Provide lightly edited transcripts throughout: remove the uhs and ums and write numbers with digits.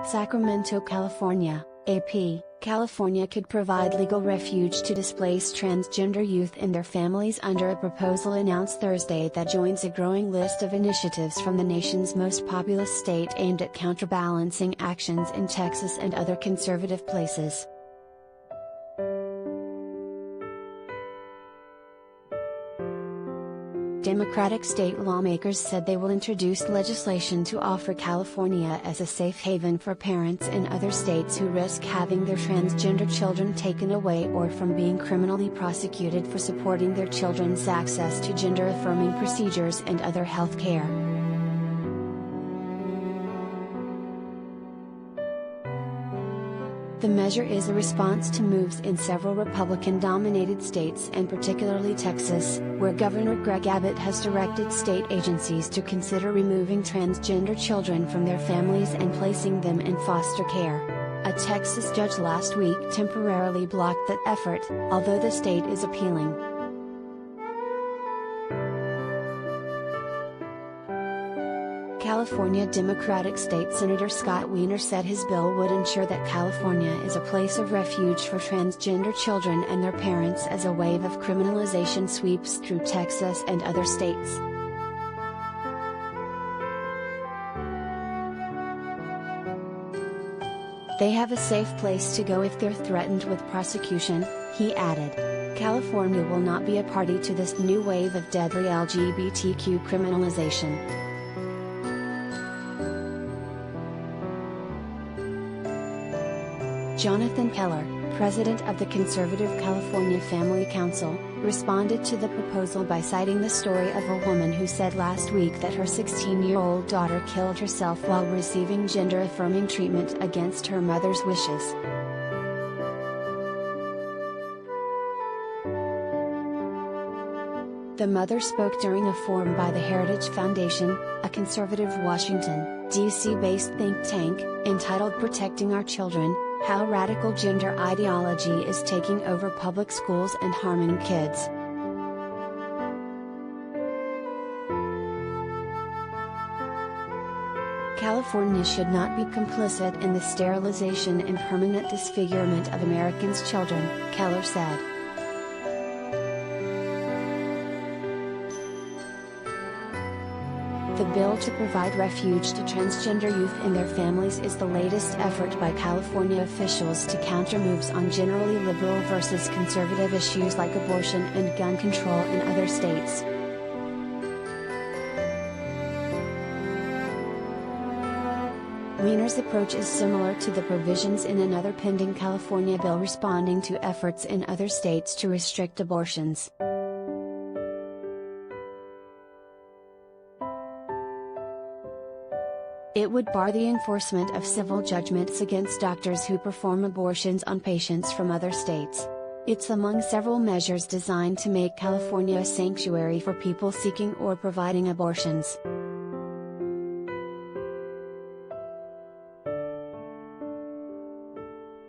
Sacramento, California, AP, California could provide legal refuge to displaced transgender youth and their families under a proposal announced Thursday that joins a growing list of initiatives from the nation's most populous state aimed at counterbalancing actions in Texas and other conservative places. Democratic state lawmakers said they will introduce legislation to offer California as a safe haven for parents in other states who risk having their transgender children taken away or from being criminally prosecuted for supporting their children's access to gender-affirming procedures and other health care. The measure is a response to moves in several Republican-dominated states and particularly Texas, where Governor Greg Abbott has directed state agencies to consider removing transgender children from their families and placing them in foster care. A Texas judge last week temporarily blocked that effort, although the state is appealing. California Democratic State Senator Scott Wiener said his bill would ensure that California is a place of refuge for transgender children and their parents as a wave of criminalization sweeps through Texas and other states. They have a safe place to go if they're threatened with prosecution, he added. California will not be a party to this new wave of deadly LGBTQ criminalization. Jonathan Keller, president of the conservative California Family Council, responded to the proposal by citing the story of a woman who said last week that her 16-year-old daughter killed herself while receiving gender-affirming treatment against her mother's wishes. The mother spoke during a forum by the Heritage Foundation, a conservative Washington, D.C.-based think tank, entitled Protecting Our Children: How Radical Gender Ideology is Taking Over Public Schools and Harming Kids. California should not be complicit in the sterilization and permanent disfigurement of Americans' children, Keller said. The bill to provide refuge to transgender youth and their families is the latest effort by California officials to counter moves on generally liberal versus conservative issues like abortion and gun control in other states. Wiener's approach is similar to the provisions in another pending California bill responding to efforts in other states to restrict abortions. It would bar the enforcement of civil judgments against doctors who perform abortions on patients from other states. It's among several measures designed to make California a sanctuary for people seeking or providing abortions.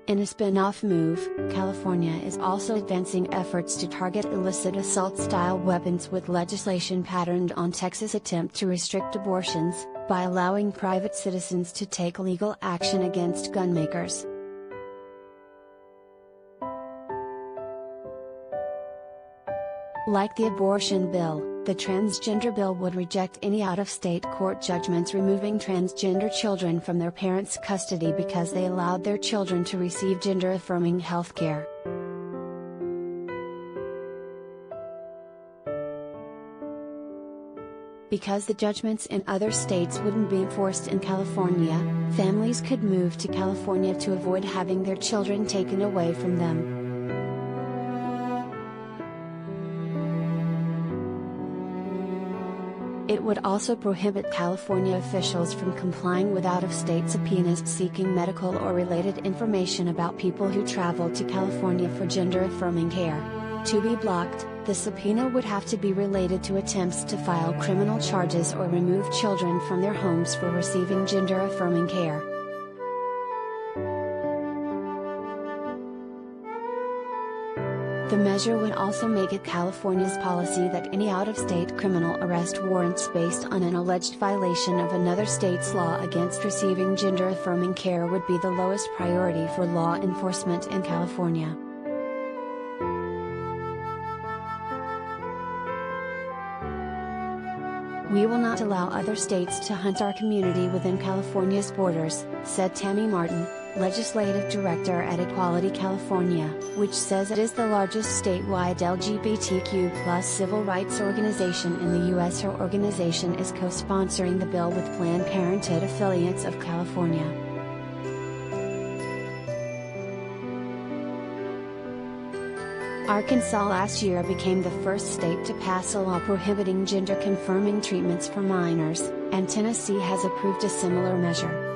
In a spin-off move, California is also advancing efforts to target illicit assault-style weapons with legislation patterned on Texas' attempt to restrict abortions, by allowing private citizens to take legal action against gunmakers. Like the abortion bill, the transgender bill would reject any out-of-state court judgments removing transgender children from their parents' custody because they allowed their children to receive gender-affirming health care. Because the judgments in other states wouldn't be enforced in California, families could move to California to avoid having their children taken away from them. It would also prohibit California officials from complying with out-of-state subpoenas seeking medical or related information about people who travel to California for gender-affirming care. To be blocked, the subpoena would have to be related to attempts to file criminal charges or remove children from their homes for receiving gender-affirming care. The The measure would also make it California's policy that any out-of-state criminal arrest warrants based on an alleged violation of another state's law against receiving gender-affirming care would be the lowest priority for law enforcement in California. "We will not allow other states to hunt our community within California's borders," said Tammy Martin, Legislative Director at Equality California, which says it is the largest statewide LGBTQ+ civil rights organization in the U.S. Her organization is co-sponsoring the bill with Planned Parenthood affiliates of California. Arkansas last year became the first state to pass a law prohibiting gender-confirming treatments for minors, and Tennessee has approved a similar measure.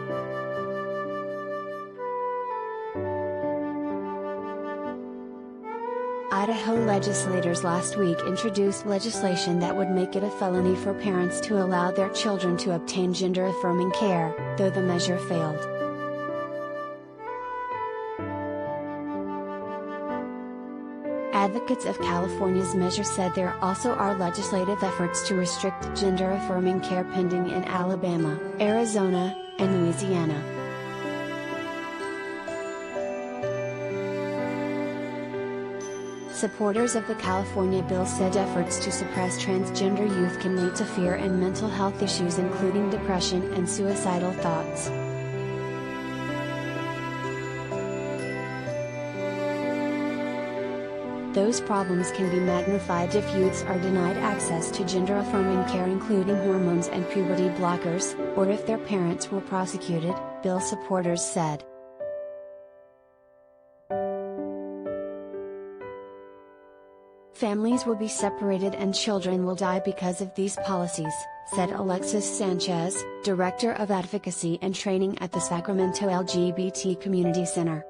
Idaho legislators last week introduced legislation that would make it a felony for parents to allow their children to obtain gender-affirming care, though the measure failed. Advocates of California's measure said there also are legislative efforts to restrict gender-affirming care pending in Alabama, Arizona, and Louisiana. Supporters of the California bill said efforts to suppress transgender youth can lead to fear and mental health issues including depression and suicidal thoughts. Those problems can be magnified if youths are denied access to gender-affirming care including hormones and puberty blockers, or if their parents were prosecuted, bill supporters said. "Families will be separated and children will die because of these policies," said Alexis Sanchez, Director of Advocacy and Training at the Sacramento LGBT Community Center.